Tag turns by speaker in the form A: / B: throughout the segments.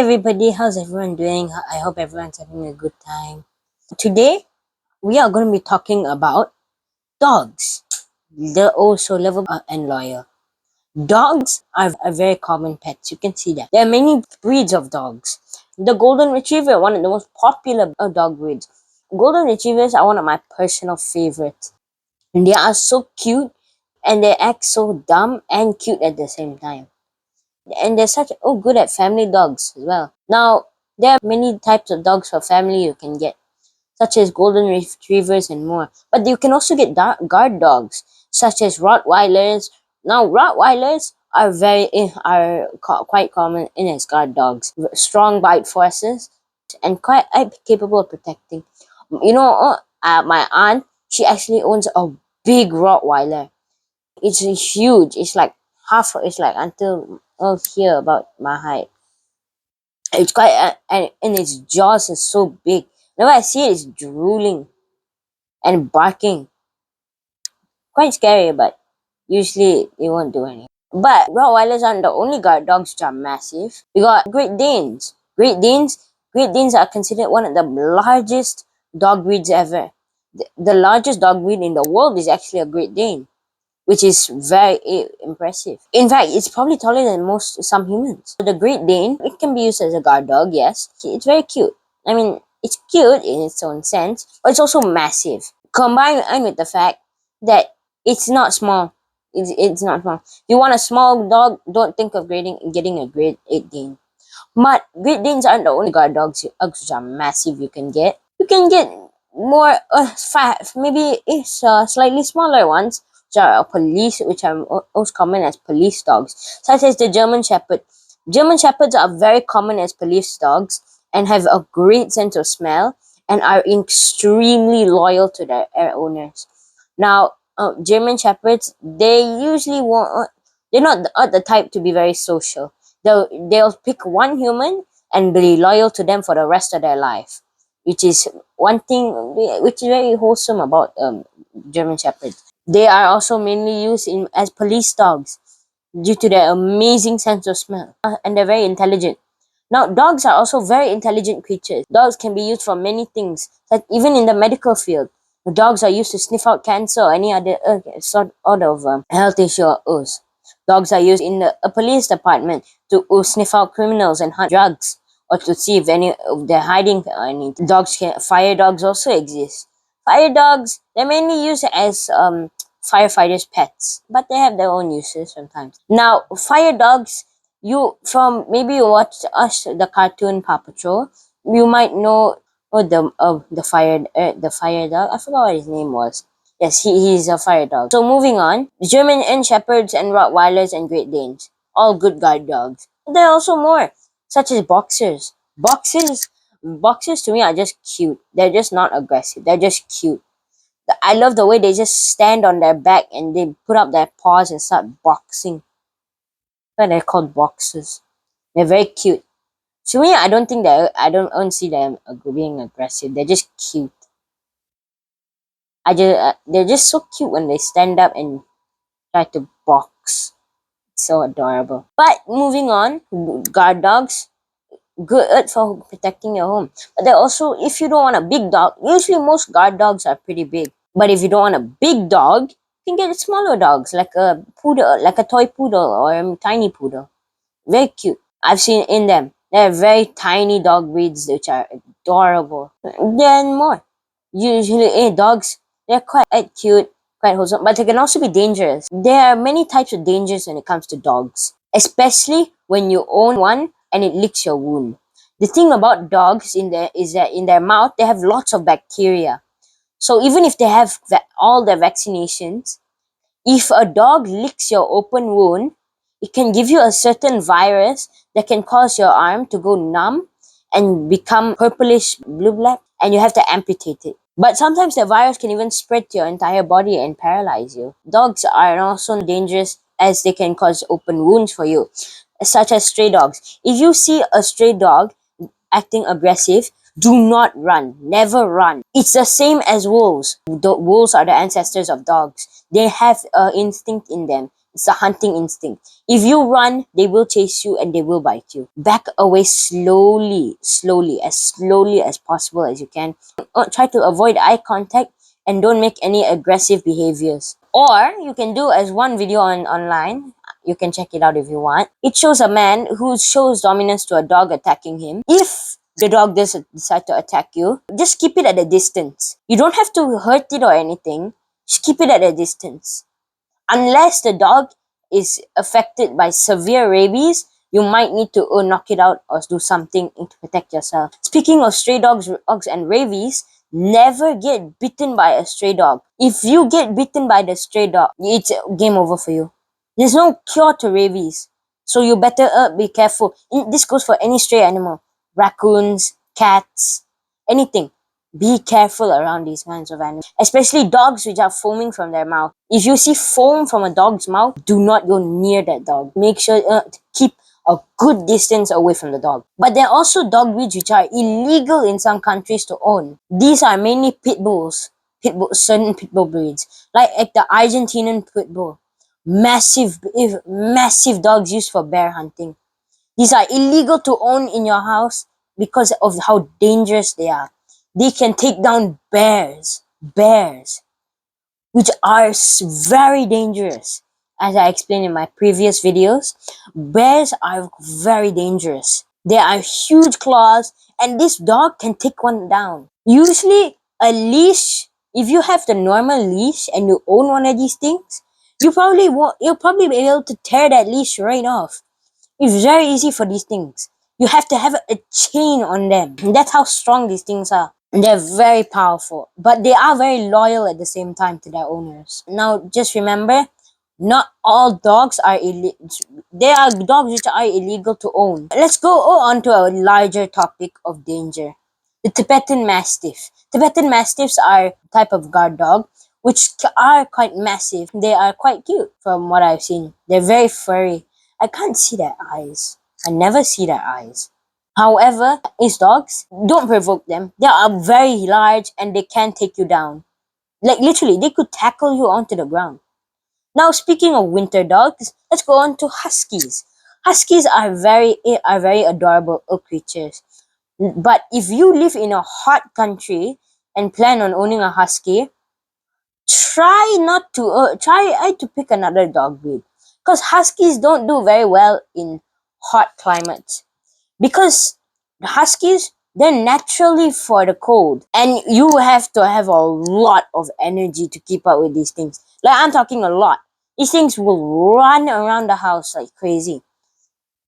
A: everybody, how's everyone doing? I hope everyone's having a good time. Today, we are going to be talking about dogs. They're also lovable and loyal. Dogs are very common pets. You can see that. There are many breeds of dogs. The Golden Retriever, one of the most popular dog breeds. Golden Retrievers are one of my personal favorites. They are so cute and they act so dumb and cute at the same time. And they're such good at family dogs as well. Now, there are many types of dogs for family you can get, such as golden retrievers and more. But you can also get guard dogs, such as Rottweilers. Now, Rottweilers are quite common in as guard dogs. Strong bite forces and quite capable of protecting. My aunt, she actually owns a big Rottweiler. It's huge. It's like it's like until here about my height. It's quite and its jaws is so big. Whenever I see it, it's drooling and barking. Quite scary, but usually they won't do anything. But Rottweilers aren't the only guard dogs which are massive. We got Great Danes. Great Danes are considered one of the largest dog breeds ever. The largest dog breed in the world is actually a Great Dane, which is very impressive. In fact, it's probably taller than some humans. The Great Dane, it can be used as a guard dog, yes. It's very cute. I mean, it's cute in its own sense, but it's also massive. Combined with the fact that it's not small. It's not small. If you want a small dog, don't think of getting a Great Dane. But Great Danes aren't the only guard dogs which are massive you can get. You can get more, maybe slightly smaller ones, which are most common as police dogs, such as the German Shepherd. German Shepherds are very common as police dogs and have a great sense of smell and are extremely loyal to their owners. Now, German Shepherds, they usually won't. They're not the type to be very social. They'll pick one human and be loyal to them for the rest of their life, which is one thing which is very wholesome about German Shepherds. They are also mainly used as police dogs due to their amazing sense of smell, and they're very intelligent. Now, dogs are also very intelligent creatures. Dogs can be used for many things, like even in the medical field. Dogs are used to sniff out cancer or any other sort of health issues. Dogs are used in a police department to sniff out criminals and hunt drugs, or to see if they're hiding any. Fire dogs also exist. Fire dogs, they're mainly used as firefighters' pets, but they have their own uses sometimes. Now, fire dogs, maybe you watched the cartoon Paw Patrol, you might know the fire dog. I forgot what his name was. Yes, he's a fire dog. So moving on, German and Shepherds and Rottweilers and Great Danes, all good guard dogs. There are also more, such as boxers. Boxers to me are just cute. They're just not aggressive. They're just cute. I love the way they just stand on their back and they put up their paws and start boxing. But they're called boxers. They're very cute. To me, I don't see them being aggressive. They're just cute. They're just so cute when they stand up and try to box. It's so adorable. But moving on, guard dogs, good for protecting your home. But they're also, if you don't want a big dog, usually most guard dogs are pretty big. But if you don't want a big dog, you can get smaller dogs like a poodle, like a toy poodle or a tiny poodle. Very cute. I've seen in them. They're very tiny dog breeds which are adorable. Then more. Usually, dogs, they're quite cute, quite wholesome, but they can also be dangerous. There are many types of dangers when it comes to dogs, especially when you own one and it licks your wound. The thing about dogs is that in their mouth, they have lots of bacteria. So even if they have all their vaccinations, if a dog licks your open wound, it can give you a certain virus that can cause your arm to go numb and become purplish blue-black, and you have to amputate it. But sometimes the virus can even spread to your entire body and paralyze you. Dogs are also dangerous as they can cause open wounds for you, such as stray dogs. If you see a stray dog acting aggressive, do not run. Never run. It's the same as wolves. Wolves are the ancestors of dogs. They have instinct in them. It's a hunting instinct. If you run, they will chase you and they will bite you. Back away slowly, slowly as possible as you can. Try to avoid eye contact and don't make any aggressive behaviors. Or you can do as one video online. You can check it out if you want. It shows a man who shows dominance to a dog attacking him. If the dog does decide to attack you, just keep it at a distance. You don't have to hurt it or anything. Just keep it at a distance. Unless the dog is affected by severe rabies, you might need to knock it out or do something to protect yourself. Speaking of stray dogs and rabies, never get bitten by a stray dog. If you get bitten by the stray dog, it's game over for you. There's no cure to rabies, so you better be careful. This goes for any stray animal, raccoons, cats, anything. Be careful around these kinds of animals, especially dogs which are foaming from their mouth. If you see foam from a dog's mouth, do not go near that dog. Make sure to keep a good distance away from the dog. But there are also dog breeds which are illegal in some countries to own. These are mainly pit bulls, certain pit bull breeds, like the Argentinian pit bull. Massive dogs used for bear hunting. These are illegal to own in your house because of how dangerous they are. They can take down bears, which are very dangerous. As I explained in my previous videos, bears are very dangerous. They are huge claws, and this dog can take one down. Usually, a leash, if you have the normal leash and you own one of these things, you'll probably be able to tear that leash right off. It's very easy for these things. You have to have a chain on them. And that's how strong these things are. And they're very powerful. But they are very loyal at the same time to their owners. Now, just remember, not all dogs are illegal. There are dogs which are illegal to own. Let's go on to a larger topic of danger. The Tibetan Mastiff. Tibetan Mastiffs are a type of guard dog which are quite massive. They are quite cute from what I've seen. They're very furry. I can't see their eyes. I never see their eyes. However, these dogs, don't provoke them. They are very large and they can take you down. Like literally, they could tackle you onto the ground. Now, speaking of winter dogs, let's go on to huskies. Huskies are very adorable creatures. But if you live in a hot country and plan on owning a husky, try to pick another dog breed, because huskies don't do very well in hot climates, because the huskies, they're naturally for the cold and you have to have a lot of energy to keep up with these things. Like, I'm talking a lot. These things will run around the house like crazy.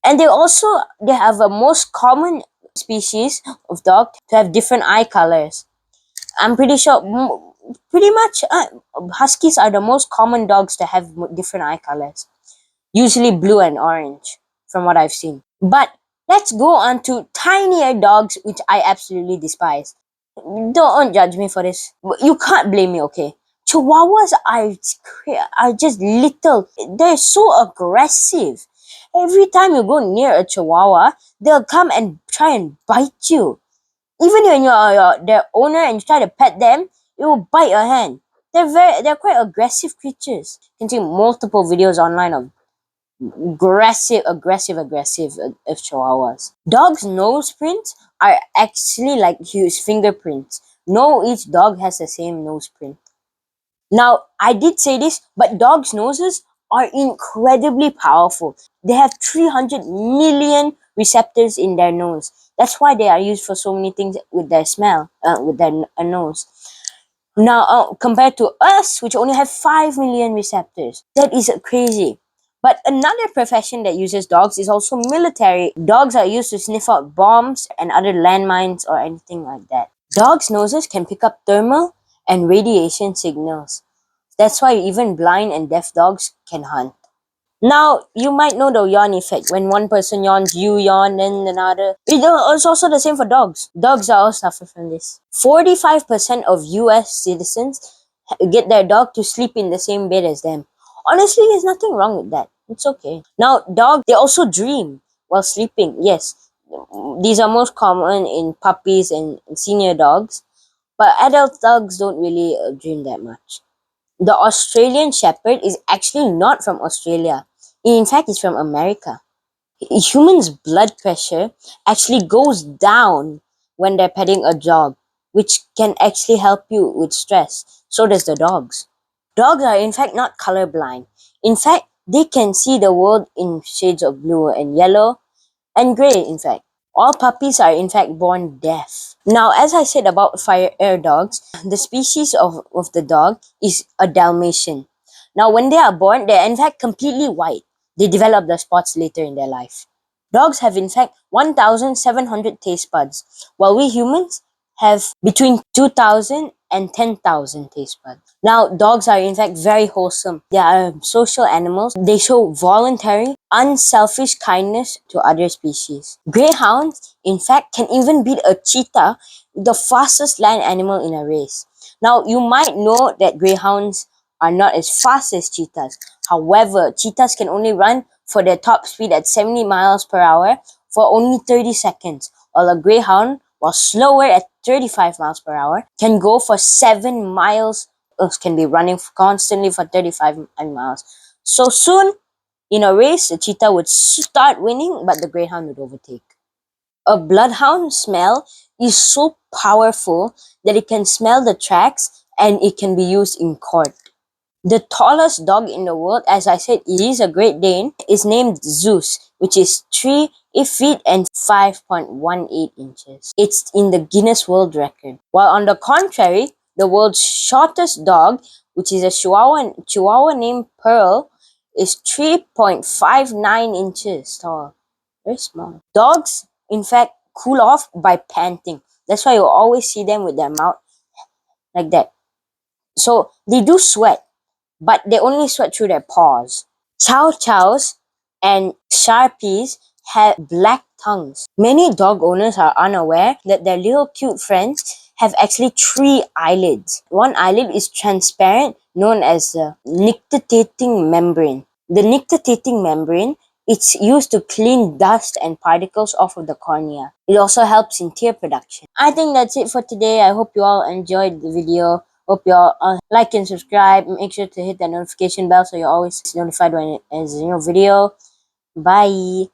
A: And they have a most common species of dog to have different eye colors. I'm pretty sure pretty much huskies are the most common dogs to have different eye colors, usually blue and orange from what I've seen. But let's go on to tinier dogs, which I absolutely despise. Don't judge me for this. You can't blame me, okay? Chihuahuas are just little. They're so aggressive. Every time you go near a chihuahua, they'll come and try and bite you. Even when you're their owner and you try to pet them, it will bite your hand. They're quite aggressive creatures. You can see multiple videos online of aggressive of chihuahuas. Dogs' nose prints are actually like huge fingerprints. No, each dog has the same nose print. Now, I did say this, but dogs' noses are incredibly powerful. They have 300 million receptors in their nose. That's why they are used for so many things with their smell, with their nose. Now, compared to us, which only have 5 million receptors, that is crazy. But another profession that uses dogs is also military. Dogs are used to sniff out bombs and other landmines or anything like that. Dogs' noses can pick up thermal and radiation signals. That's why even blind and deaf dogs can hunt. Now, you might know the yawn effect. When one person yawns, you yawn, then another. It's also the same for dogs. Dogs are also suffer from this. 45% of US citizens get their dog to sleep in the same bed as them. Honestly, there's nothing wrong with that. It's okay. Now, dogs, they also dream while sleeping. Yes, these are most common in puppies and senior dogs. But adult dogs don't really dream that much. The Australian Shepherd is actually not from Australia. In fact, it's from America. Humans' blood pressure actually goes down when they're petting a dog, which can actually help you with stress. So does the dogs. Dogs are in fact not colorblind. In fact, they can see the world in shades of blue and yellow and gray, in fact. All puppies are in fact born deaf. Now, as I said about fire air dogs, the species of the dog is a Dalmatian. Now, when they are born, they're in fact completely white. They develop the spots later in their life. Dogs have in fact 1,700 taste buds, while we humans have between 2,000 and 10,000 taste buds. Now, dogs are in fact very wholesome. They are social animals. They show voluntary, unselfish kindness to other species. Greyhounds, in fact, can even beat a cheetah, the fastest land animal in a race. Now, you might know that greyhounds are not as fast as cheetahs. However, cheetahs can only run for their top speed at 70 miles per hour for only 30 seconds, while a greyhound, while slower at 35 miles per hour, can go for 7 miles, can be running constantly for 35 miles. So soon, in a race, the cheetah would start winning, but the greyhound would overtake. A bloodhound smell is so powerful that it can smell the tracks and it can be used in court. The tallest dog in the world, as I said, it is a Great Dane, is named Zeus, which is 3 feet and 5.18 inches. It's in the Guinness World Record. While on the contrary, the world's shortest dog, which is a Chihuahua named Pearl, is 3.59 inches tall. Very small. Dogs, in fact, cool off by panting. That's why you always see them with their mouth like that. So they do sweat, but they only sweat through their paws. Chow chows and sharpies have black tongues. Many dog owners are unaware that their little cute friends have actually 3 eyelids. One eyelid is transparent, known as the nictitating membrane. The nictitating membrane, it's used to clean dust and particles off of the cornea. It also helps in tear production. I think that's it for today. I hope you all enjoyed the video. Hope you all like and subscribe. Make sure to hit that notification bell so you're always notified when there's a new video. Bye.